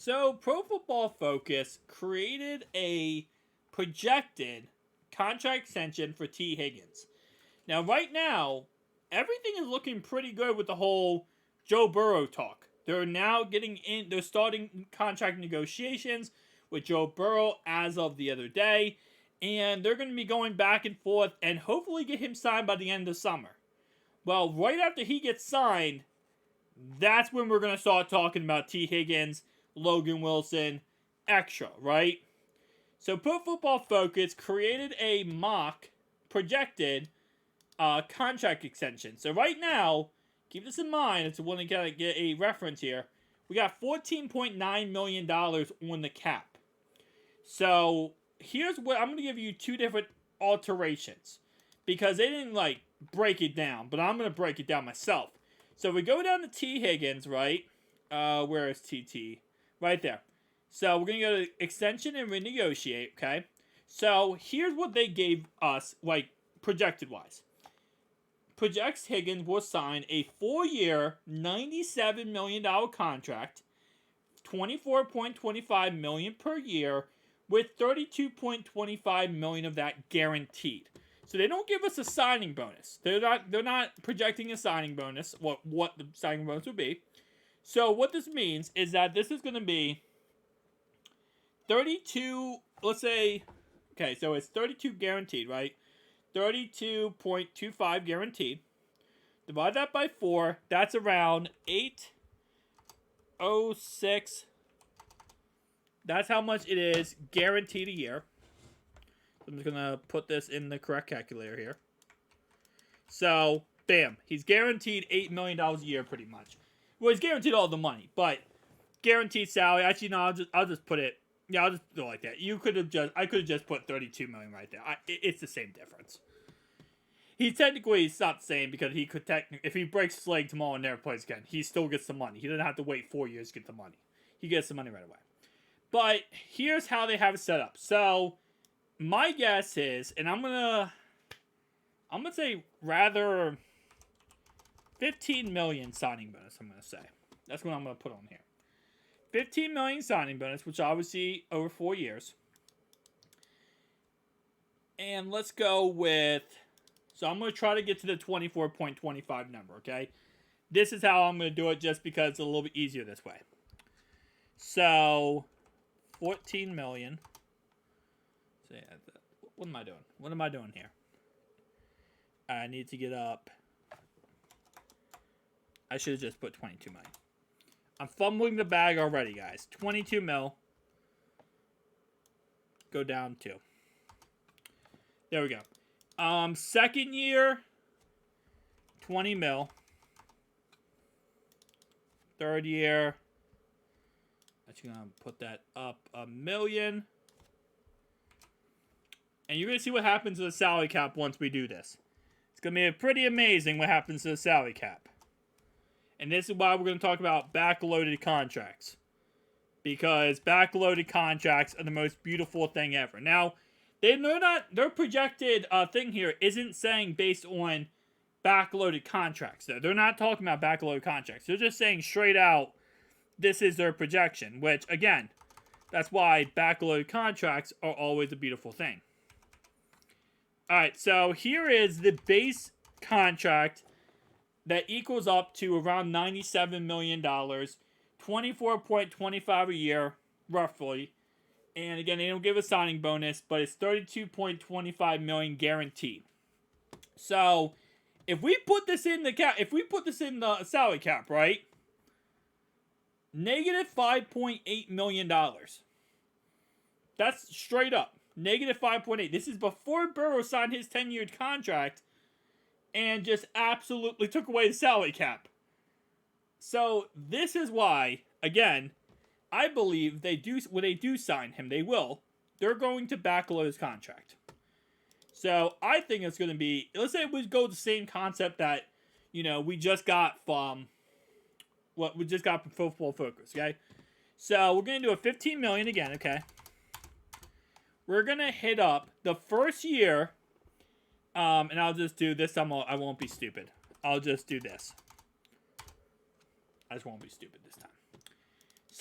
So, Pro Football Focus created a projected contract extension for T. Higgins. Now, right now, everything is looking pretty good with the whole Joe Burrow talk. They're now they're starting contract negotiations with Joe Burrow as of the other day, and they're going to be going back and forth and hopefully get him signed by the end of summer. Well, right after he gets signed, that's when we're going to start talking about T. Higgins, Logan Wilson, extra, right? So Pro Football Focus created a mock projected contract extension. So right now, keep this in mind, it's one to get a reference here. We got $14.9 million on the cap. So here's what I'm going to give you two different alterations because they didn't break it down, but I'm going to break it down myself. So we go down to T. Higgins, right? Where is TT? Right there. So we're going to go to extension and renegotiate, okay? So here's what they gave us, projected wise. Projects Higgins will sign a 4-year, $97 million contract, $24.25 million per year, with $32.25 million of that guaranteed. So they don't give us a signing bonus. They're not projecting a signing bonus, what the signing bonus would be. So what this means is that this is going to be 32, let's say, okay, so it's 32 guaranteed, right? 32.25 guaranteed. Divide that by 4, that's around 806. That's how much it is guaranteed a year. I'm just going to put this in the correct calculator here. So, bam. He's guaranteed $8 million a year pretty much. Well, he's guaranteed all the money, but guaranteed salary. Actually, no, I'll just put it. Yeah, I'll just do it like that. I could have just put $32 million right there. It's the same difference. He's not the same because he could if he breaks his leg tomorrow and never plays again, he still gets the money. He doesn't have to wait 4 years to get the money. He gets the money right away. But here's how they have it set up. So my guess is, and I'm gonna say rather 15 million signing bonus. I'm gonna say that's what I'm gonna put on here. 15 million signing bonus, which obviously over 4 years. And let's go with. So I'm gonna try to get to the 24.25 number. Okay, this is how I'm gonna do it, just because it's a little bit easier this way. So 14 million. So yeah, what am I doing? What am I doing here? I need to get up. I should have just put 22 million. I'm fumbling the bag already, guys. 22 mil. Go down 2. There we go. Second year, 20 mil. Third year, actually gonna put that up $1 million. And you're gonna see what happens to the salary cap once we do this. It's gonna be pretty amazing what happens to the salary cap. And this is why we're gonna talk about backloaded contracts. Because backloaded contracts are the most beautiful thing ever. Now, their projected thing here isn't saying based on backloaded contracts. They're not talking about backloaded contracts. They're just saying straight out, this is their projection. Which, again, that's why backloaded contracts are always a beautiful thing. Alright, so here is the base contract that equals up to around $97 million. 24.25 a year, roughly. And again, they don't give a signing bonus, but it's $32.25 million guaranteed. So, if we put this in the salary cap, right? Negative $5.8 million. That's straight up. Negative 5.8. This is before Burrow signed his 10-year contract and just absolutely took away the salary cap. So, this is why, again, I believe when they do sign him, they're going to backload his contract. So, I think it's going to be, let's say we go the same concept that, we just got from Football Focus, okay? So, we're going to do a $15 million again, okay? We're going to hit up the first year, and I'll just do this. I won't be stupid. I'll just do this. I just won't be stupid this time.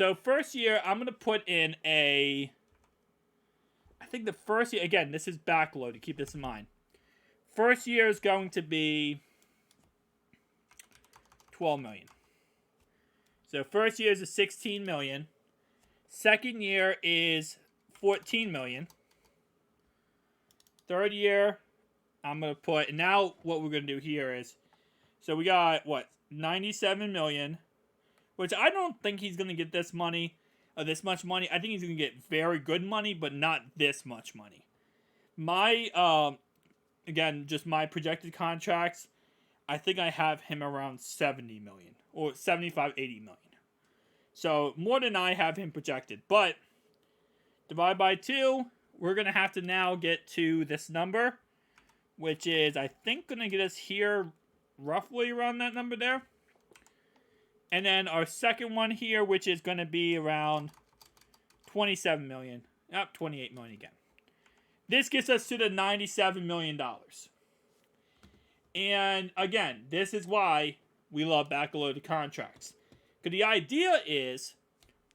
So first year, I'm going to put in a... I think the first year... Again, this is backloaded. Keep this in mind. First year is going to be $12 million. So first year is a $16 million. Second year is $14 million. Third year, I'm going to put... Now what we're going to do here is... So we got, what, $97 million. Which I don't think he's going to get this money. Or this much money. I think he's going to get very good money, but not this much money. My, again, just my projected contracts, I think I have him around $70 million. Or $75, $80 million. So, more than I have him projected. But, divide by 2, we're going to have to now get to this number. Which is, I think, going to get us here roughly around that number there. And then our second one here, which is going to be around $27 million. Yep, $28 million again. This gets us to the $97 million. And again, this is why we love backloaded contracts. Because the idea is,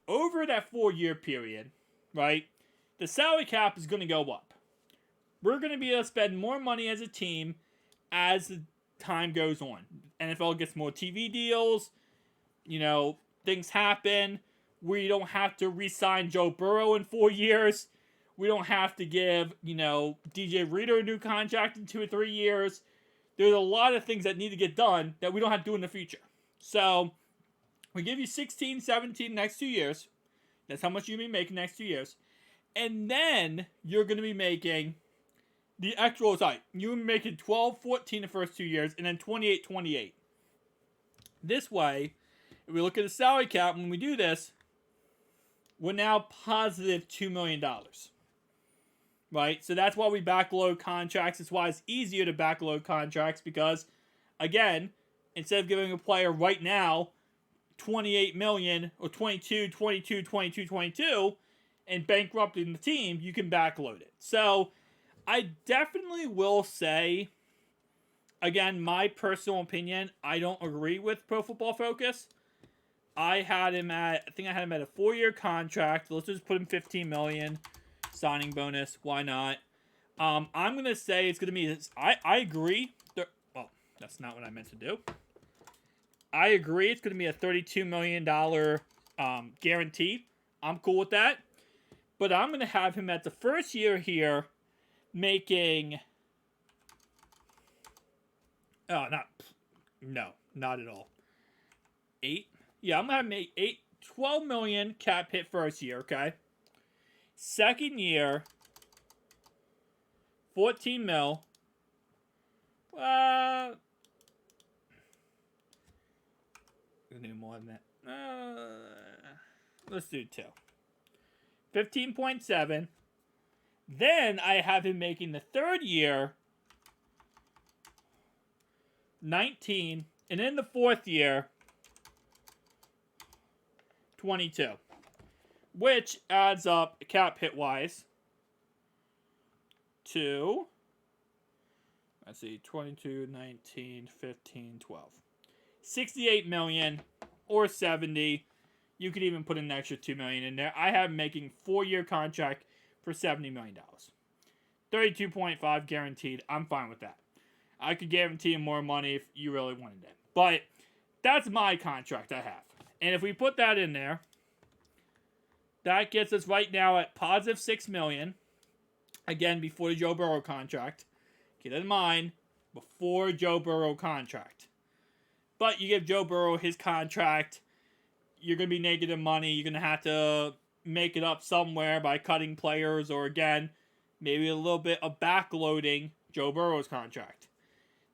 over that 4-year period, right, the salary cap is going to go up. We're going to be able to spend more money as a team as the time goes on. NFL gets more TV deals. You know, things happen. We don't have to re-sign Joe Burrow in 4 years. We don't have to give, you know, DJ Reader a new contract in 2 or 3 years. There's a lot of things that need to get done that we don't have to do in the future. So, we give you 16, 17 next 2 years. That's how much you're going to be making next 2 years. And then, you're going to be making the actual side. You're making 12, 14 the first 2 years, and then 28, 28. This way, if we look at the salary cap, when we do this, we're now positive $2 million. Right? So that's why we backload contracts. It's why it's easier to backload contracts because, again, instead of giving a player right now $28 million or 22, 22, 22, 22 and bankrupting the team, you can backload it. So I definitely will say, again, my personal opinion, I don't agree with Pro Football Focus. I think I had him at a 4-year contract. Let's just put him $15 million. Signing bonus. Why not? I'm going to say it's going to be... I agree. Well, that's not what I meant to do. I agree it's going to be a $32 million guarantee. I'm cool with that. But I'm going to have him at the first year here making... Oh, not at all. 8? Yeah, I'm going to make 12 million cap hit first year, okay? Second year, 14 mil. We'll do more than that. Let's do 2. 15.7. Then I have him making the third year 19. And in the fourth year, 22. Which adds up, cap hit-wise, to, let's see, 22, 19, 15, 12. 68 million or 70. You could even put an extra 2 million in there. I have him making 4-year contract for $70 million. 32.5 guaranteed. I'm fine with that. I could guarantee him more money if you really wanted it. But that's my contract I have. And if we put that in there, that gets us right now at positive $6 million. Again, before the Joe Burrow contract. Keep that in mind, before Joe Burrow contract. But you give Joe Burrow his contract, you're going to be negative money. You're going to have to make it up somewhere by cutting players or, again, maybe a little bit of backloading Joe Burrow's contract.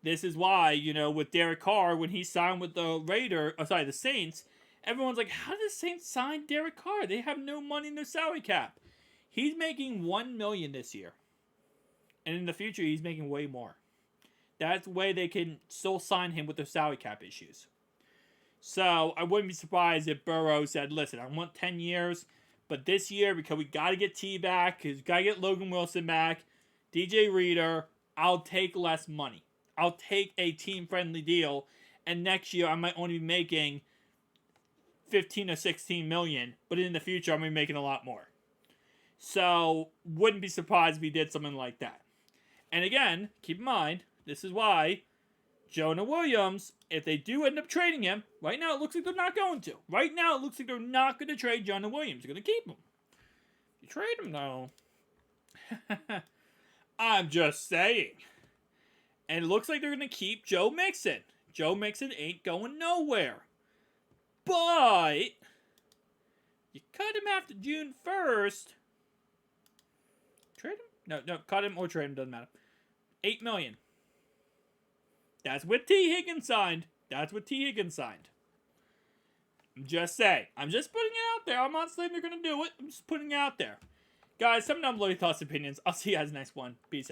This is why, you know, with Derek Carr, when he signed with the Saints, everyone's like, how did the Saints sign Derek Carr? They have no money in their salary cap. He's making $1 million this year. And in the future, he's making way more. That's the way they can still sign him with their salary cap issues. So, I wouldn't be surprised if Burrow said, listen, I want 10 years, but this year, because we got to get T back, because we got to get Logan Wilson back, DJ Reader, I'll take less money. I'll take a team-friendly deal, and next year, I might only be making 15 or 16 million, but in the future I'm going to be making a lot more. So, wouldn't be surprised if he did something like that. And again, keep in mind, this is why Jonah Williams, if they do end up trading him, right now it looks like they're not going to. Right now it looks like they're not going to trade Jonah Williams. They're going to keep him. You trade him, though. I'm just saying. And it looks like they're going to keep Joe Mixon. Joe Mixon ain't going nowhere. But you cut him after June 1st. Trade him? No, cut him or trade him, doesn't matter. $8 million. That's what T. Higgins signed. I'm just saying. I'm just putting it out there. I'm not saying they're going to do it. I'm just putting it out there. Guys, some down below your thoughts and opinions. I'll see you guys next one. Peace out.